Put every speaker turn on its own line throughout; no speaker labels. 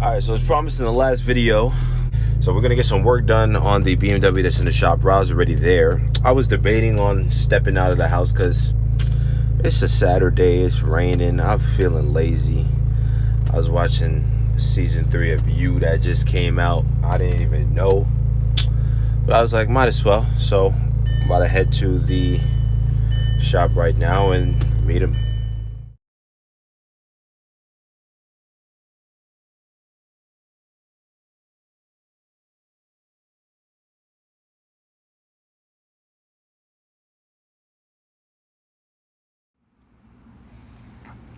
All right, so as promised in the last video, so we're gonna get some work done on the BMW that's in the shop. Ra's already there. I was debating on stepping out of the house because it's a Saturday, it's raining, I'm feeling lazy. I was watching season 3 of You that just came out. I didn't even know, but I was like, might as well. So I'm about to head to the shop right now and meet him.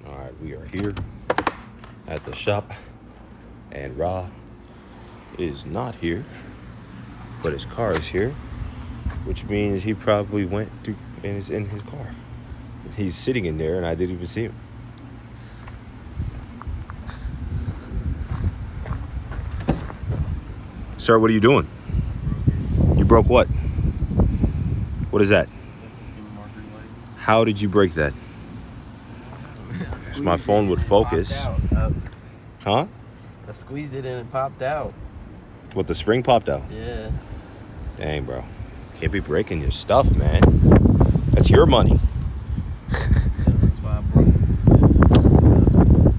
All right, we are here at the shop, and Ra is not here, but his car is here, which means he probably went to and is in his car. He's sitting in there, and I didn't even see him. Sir, what are you doing? You broke what? What is that? How did you break that? My phone would focus. Huh?
I squeezed it and it popped out.
What, the spring popped out?
Yeah.
Dang, bro. Can't be breaking your stuff, man. That's your money.
That's why I broke it.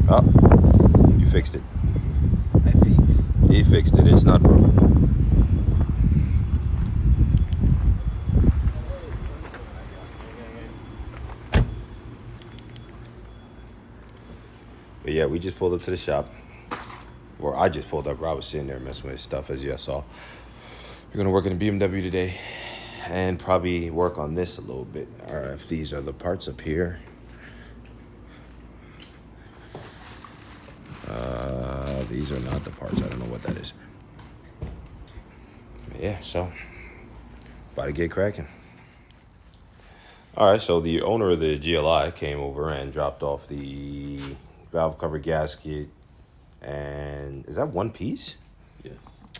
Oh, you fixed it.
I fixed.
He fixed it. It's not broken. But yeah, we just pulled up to the shop. Or I just pulled up. Rob was sitting there messing with his stuff, as you saw. We're going to work in a BMW today and probably work on this a little bit. All right, if these are the parts up here. These are not the parts. I don't know what that is. But yeah, so about to get cracking. All right, so the owner of the GLI came over and dropped off the valve cover gasket. And is that one piece?
Yes.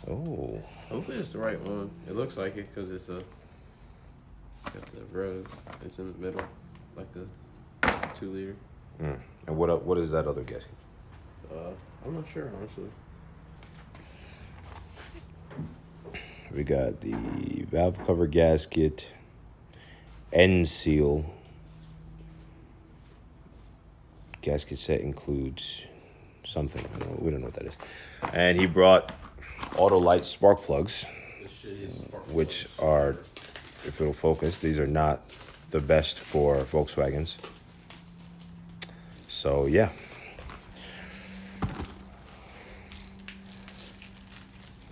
Oh.
Hopefully it's the right one. It looks like it because it's got the rose. It's in the middle, like the 2 liter.
And what is that other gasket?
I'm not sure, honestly.
We got the valve cover gasket, end seal. Gasket set includes something. We don't know what that is. And he brought Autolite spark plugs, which are, if it'll focus, these are not the best for Volkswagens. So yeah.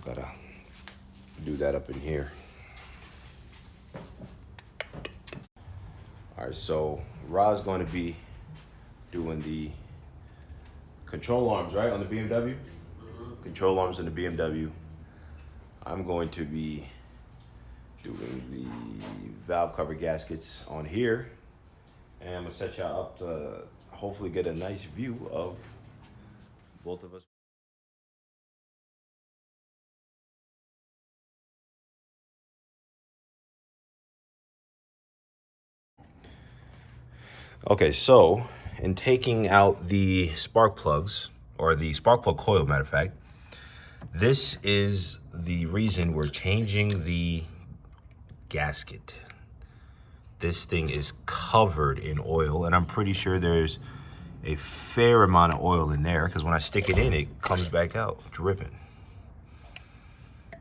Gotta do that up in here. All right, so Ra's going to be doing the control arms, right, on the BMW? Mm-hmm. Control arms on the BMW. I'm going to be doing the valve cover gaskets on here. And I'm going to set y'all up to hopefully get a nice view of both of us. Okay, so in taking out the spark plugs, or the spark plug coil, matter of fact, this is the reason we're changing the gasket. This thing is covered in oil, and I'm pretty sure there's a fair amount of oil in there because when I stick it in, it comes back out dripping.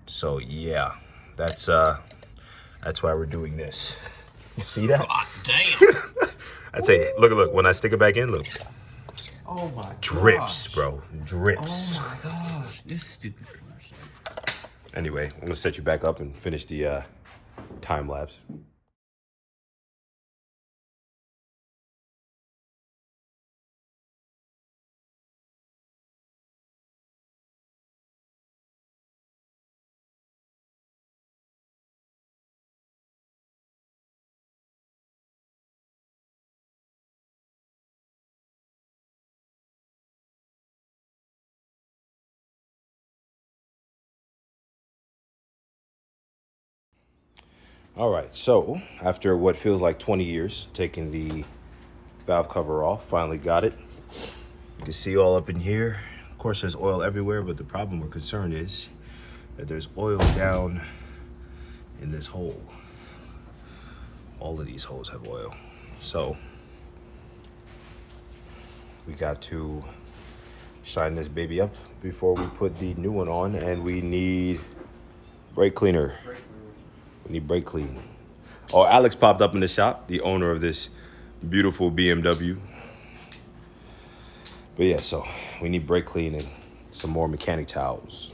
So yeah, that's why we're doing this. You see that?
God damn.
I'd say, look, when I stick it back in, look.
Oh my god.
Drips, bro. Drips.
Oh my gosh. This stupid flashlight.
Anyway, I'm gonna set you back up and finish the time lapse. All right, so after what feels like 20 years, taking the valve cover off, finally got it. You can see all up in here, course, there's oil everywhere, but the problem or concern is that there's oil down in this hole. All of these holes have oil. So we got to shine this baby up before we put the new one on, and we need brake cleaner. We need brake clean. Oh, Alex popped up in the shop, the owner of this beautiful BMW. But yeah, so we need brake clean and some more mechanic towels.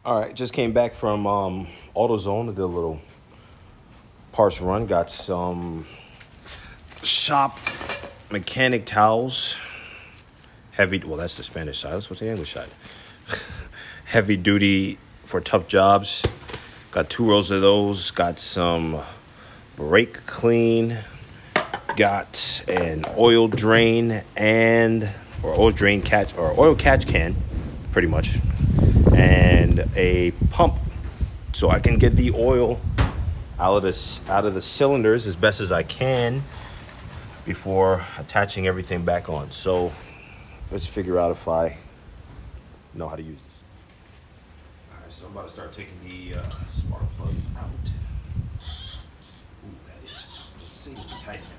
All right, just came back from AutoZone. Did a little parts run. Got some shop mechanic towels. Heavy, well, that's the Spanish side. Let's go to the English side. Heavy duty for tough jobs. Got 2 rows of those. Got some brake clean. Got an oil drain or oil catch can, pretty much, and a pump, so I can get the oil out of the cylinders as best as I can before attaching everything back on. So let's figure out if I know how to use this. All right, so I'm about to start taking the spark plug out. Ooh, that is insanely tight there.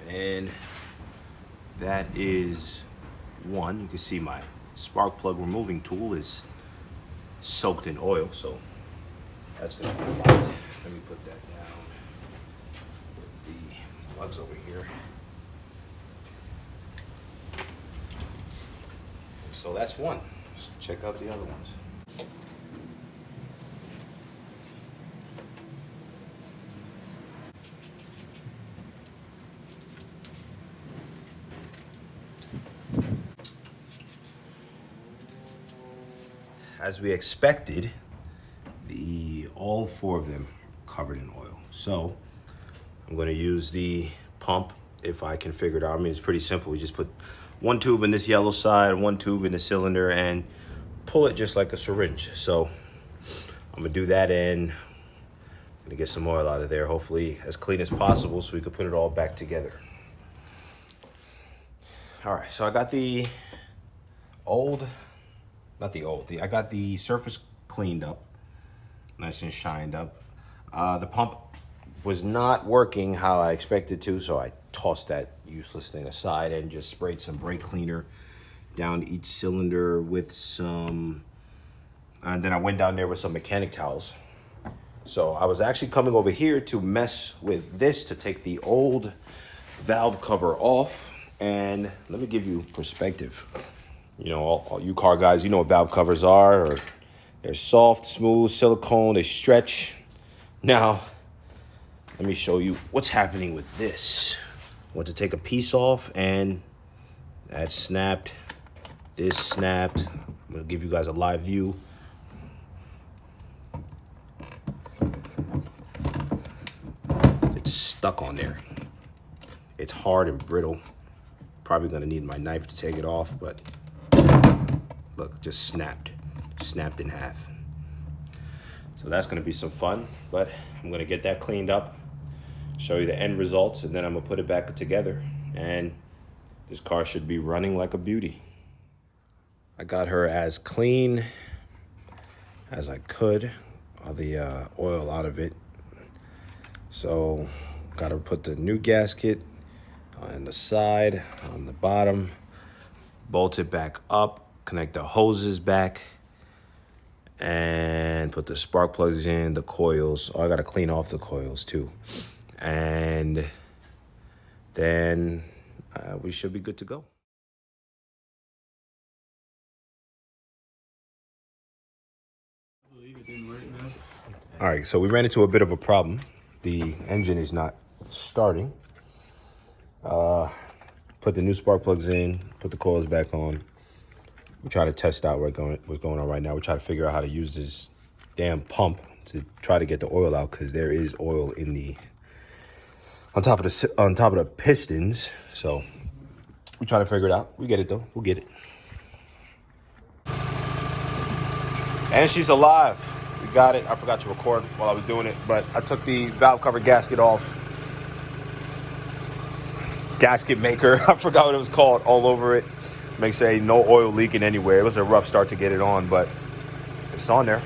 And that is one. You can see my spark plug removing tool is soaked in oil, so that's gonna be a lot. Let me put that down with the plugs over here. So that's one. Let's check out the other ones. As we expected, all 4 of them covered in oil. So I'm going to use the pump if I can figure it out. I mean, it's pretty simple. We just put 1 tube in this yellow side, 1 tube in the cylinder, and pull it just like a syringe. So I'm going to do that, and I'm going to get some oil out of there, hopefully as clean as possible, so we can put it all back together. All right, so I got I got the surface cleaned up, nice and shined up. The pump was not working how I expected to, so I tossed that useless thing aside and just sprayed some brake cleaner down each cylinder with some, and then I went down there with some mechanic towels. So I was actually coming over here to mess with this to take the old valve cover off. And let me give you perspective. You know, all you car guys, you know what valve covers are. Or they're soft, smooth, silicone, they stretch. Now, let me show you what's happening with this. I want to take a piece off, and that snapped. This snapped. I'm gonna give you guys a live view. It's stuck on there. It's hard and brittle. Probably gonna need my knife to take it off, but look, just snapped in half. So that's gonna be some fun, but I'm gonna get that cleaned up, show you the end results, and then I'm gonna put it back together, and this car should be running like a beauty. I got her as clean as I could, all the oil out of it. So gotta put the new gasket on the side, on the bottom, bolt it back up, connect the hoses back, and put the spark plugs in, the coils. Oh, I gotta clean off the coils too. And then we should be good to go. All right, so we ran into a bit of a problem. The engine is not starting. Put the new spark plugs in, put the coils back on. We try to test out what's going on right now. We try to figure out how to use this damn pump to try to get the oil out, because there is oil in the on top of the pistons. So we're trying to figure it out. We get it though. We'll get it. And she's alive. We got it. I forgot to record while I was doing it, but I took the valve cover gasket off. Gasket maker. I forgot what it was called. All over it. Make sure ain't no oil leaking anywhere. It was a rough start to get it on, but it's on there.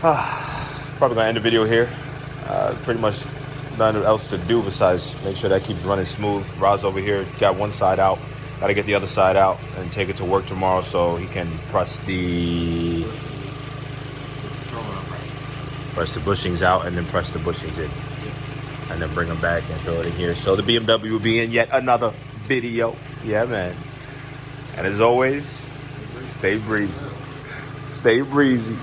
Probably gonna end the video here. Pretty much nothing else to do besides make sure that keeps running smooth. Roz over here got one side out. Got to get the other side out and take it to work tomorrow so he can press the bushings out and then press the bushings in. And then bring them back and throw it in here. So the BMW will be in yet another video. Yeah, man. And as always, stay breezy. Stay breezy.